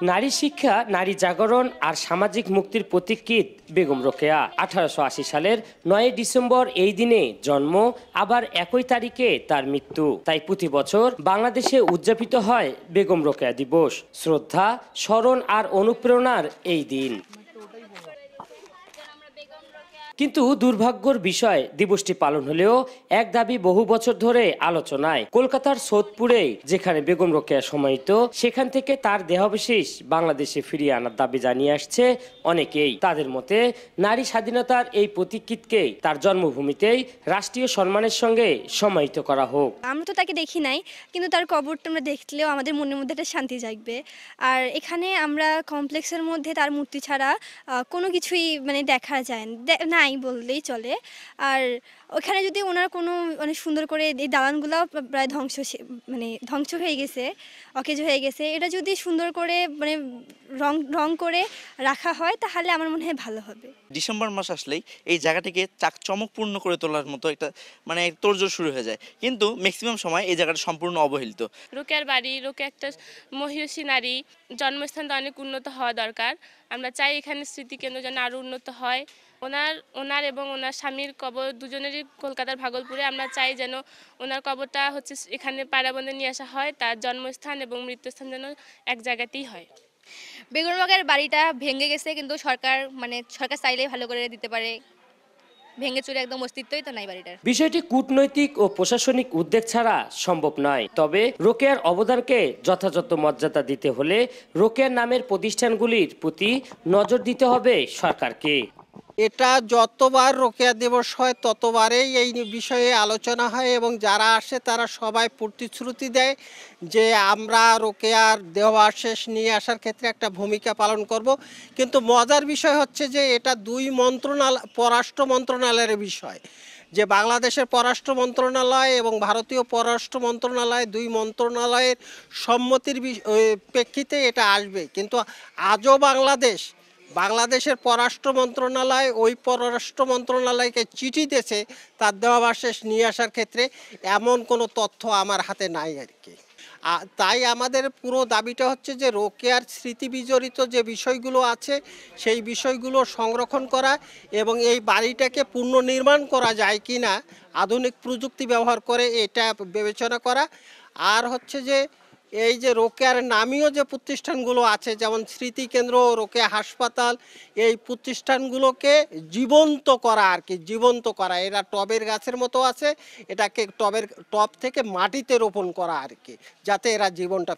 নারী শিক্ষা, নারী জাগরণ আর সামাজিক মুক্তির প্রতীকীত বেগম রোকেয়া। 1880 সালের 9 ডিসেম্বর এই দিনে জন্ম, আবার একই তারিখে তার মৃত্যু। তাই প্রতি বছর বাংলাদেশে উদযাপিত হয় বেগম রোকেয়া দিবস। শ্রদ্ধা, স্মরণ আর অনুপ্রেরণার এই দিন। কিন্তু দুর্ভাগ্যের বিষয়, দিবসটি পালন হলেও এক দাবি বহু বছর ধরে আলোচনায়। কলকাতার সোদপুরে যেখানে বেগম রোকেয়া সমাহিত, সেখান থেকে তার দেহাবশেষ বাংলাদেশে ফিরিয়ে আনার দাবি জানিয়ে আসছে অনেকেই। তাদের মতে নারী স্বাধীনতার এই প্রতীকীতকে তার জন্মভূমিতেই রাষ্ট্রীয় সম্মানের সঙ্গে সমাহিত করা হোক। আমরা তো তাকে দেখি নাই, কিন্তু তার কবরটা আমরা দেখলেও আমাদের মনের মধ্যে একটা শান্তি জাগবে। আর এখানে আমরা কমপ্লেক্সের মধ্যে তার মূর্তি ছাড়া কোনো কিছুই দেখা যায় নাই বললেই চলে। আর ওখানে যদি ওনার কোনো অনেক সুন্দর করে এই দালানগুলো প্রায় ধ্বংস হয়ে গেছে, অকেজো হয়ে গেছে, এটা যদি সুন্দর করে রং করে রাখা হয় তাহলে আমার মনে হয় ভালো হবে। ডিসেম্বর মাস আসলেই এই জায়গাটিকে চমকপূর্ণ করে তোলার মতো একটা তোড়জোড় শুরু হয়ে যায়, কিন্তু ম্যাক্সিমাম সময় এই জায়গাটা সম্পূর্ণ অবহেলিত। রোকেয়ার বাড়ি, রোকেয়া একটা মহিষী নারী, জন্মস্থানটা অনেক উন্নত হওয়া দরকার। আমরা চাই এখানে স্মৃতিকেন্দ্র যেন আরও উন্নত হয়। ওনার এবং ওনার স্বামীর কবর দুজনেরই কলকাতার ভাগলপুরে। আমরা চাই যেন ওনার কবরটা এখানে পায়রাবন্দে নিয়ে আসা হয়, তার জন্মস্থান এবং মৃত্যুস্থান যেন এক জায়গাতেই হয়। বেগম রোকেয়ার বাড়িটা ভেঙে গেছে, কিন্তু সরকার চাইলেই ভালো করে দিতে পারে। ভেঙে চুরে একদম অস্তিত্বই তো নাই বাড়িটার। বিষয়টি কূটনৈতিক ও প্রশাসনিক উদ্যোগ ছাড়া সম্ভব নয়। তবে রোকেয়ার অবদানকে যথাযথ মর্যাদা দিতে হলে রোকেয়ার নামের প্রতিষ্ঠানগুলির প্রতি নজর দিতে হবে সরকারকে। এটা যতবার রোকেয়া দিবস হয় ততবারেই এই বিষয়ে আলোচনা হয় এবং যারা আসে তারা সবাই প্রতিশ্রুতি দেয় যে আমরা রোকেয়ার দেহাবশেষ নিয়ে আসার ক্ষেত্রে একটা ভূমিকা পালন করব। কিন্তু মজার বিষয় হচ্ছে যে এটা পররাষ্ট্র মন্ত্রণালয়ের বিষয়, যে বাংলাদেশের পররাষ্ট্র মন্ত্রণালয় এবং ভারতীয় পররাষ্ট্র মন্ত্রণালয়, দুই মন্ত্রণালয়ের সম্মতির প্রেক্ষিতে এটা আসবে। কিন্তু আজও বাংলাদেশের পররাষ্ট্র মন্ত্রণালয় ওই পররাষ্ট্র মন্ত্রণালয়কে চিঠি দিয়েছে তার দেহাবশেষ নিয়ে আসার ক্ষেত্রে, এমন কোনো তথ্য আমার হাতে নাই আর কি। তাই আমাদের পুরো দাবিটা হচ্ছে যে রোকেয়ার স্মৃতি বিজড়িত যে বিষয়গুলো আছে সেই বিষয়গুলো সংরক্ষণ করা এবং এই বাড়িটাকে পুনর্নির্মাণ করা যায় কি না আধুনিক প্রযুক্তি ব্যবহার করে এটা বিবেচনা করা। আর হচ্ছে যে এই যে রোকেয়ার নামীয় যে প্রতিষ্ঠানগুলো আছে, যেমন স্মৃতিকেন্দ্র, রোকেয়া হাসপাতাল, এই প্রতিষ্ঠানগুলোকে জীবন্ত করা এরা টবের গাছের মতো আছে, এটাকে টব থেকে মাটিতে রোপণ করা আর কি, যাতে এরা জীবনটা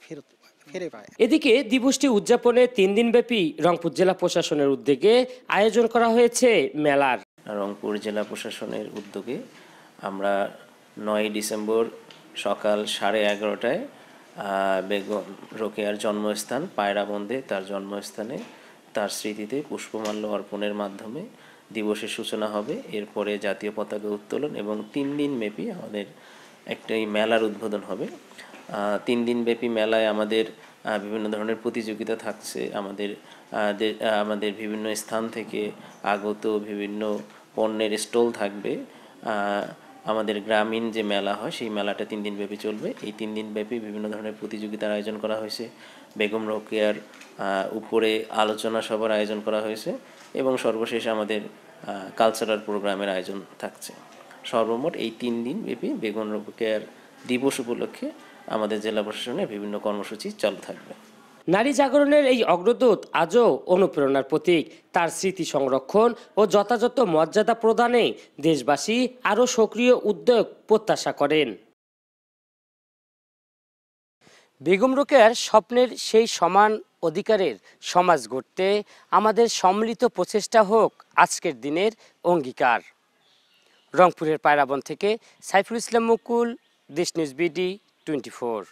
ফিরে পায়। এদিকে দিবসটি উদযাপনে 3 দিনব্যাপী রংপুর জেলা প্রশাসনের উদ্যোগে আয়োজন করা হয়েছে মেলার। রংপুর জেলা প্রশাসনের উদ্যোগে আমরা 9 ডিসেম্বর সকাল 11:30টায় বেগম রোকেয়ার জন্মস্থান পায়রাবন্দে, তার জন্মস্থানে তার স্মৃতিতে পুষ্পমাল্য অর্পণের মাধ্যমে দিবসের সূচনা হবে। এরপরে জাতীয় পতাকা উত্তোলন এবং 3 দিনব্যাপী আমাদের একটা মেলার উদ্বোধন হবে। 3 দিনব্যাপী মেলায় আমাদের বিভিন্ন ধরনের প্রতিযোগিতা থাকছে। আমাদের বিভিন্ন স্থান থেকে আগত বিভিন্ন পণ্যের স্টল থাকবে। আমাদের গ্রামীণ যে মেলা হয় সেই মেলাটা 3 দিনব্যাপী চলবে। এই 3 দিনব্যাপী বিভিন্ন ধরনের প্রতিযোগিতার আয়োজন করা হয়েছে। বেগম রোকেয়ার উপরে আলোচনা সভার আয়োজন করা হয়েছে এবং সর্বশেষ আমাদের কালচারাল প্রোগ্রামের আয়োজন থাকছে। সর্বমোট এই 3 দিনব্যাপী বেগম রোকেয়ার দিবস উপলক্ষে আমাদের জেলা প্রশাসনের বিভিন্ন কর্মসূচি চালু থাকবে। নারী জাগরণের এই অগ্রদূত আজও অনুপ্রেরণার প্রতীক। তার স্মৃতি সংরক্ষণ ও যথাযথ মর্যাদা প্রদানে দেশবাসী আরও সক্রিয় উদ্যোগ প্রত্যাশা করেন। বেগম রোকেয়ার স্বপ্নের সেই সমান অধিকারের সমাজ গড়তে আমাদের সম্মিলিত প্রচেষ্টা হোক আজকের দিনের অঙ্গীকার। রংপুরের পায়রাবন থেকে সাইফুল ইসলাম মুকুল, দেশ নিউজ BD 24।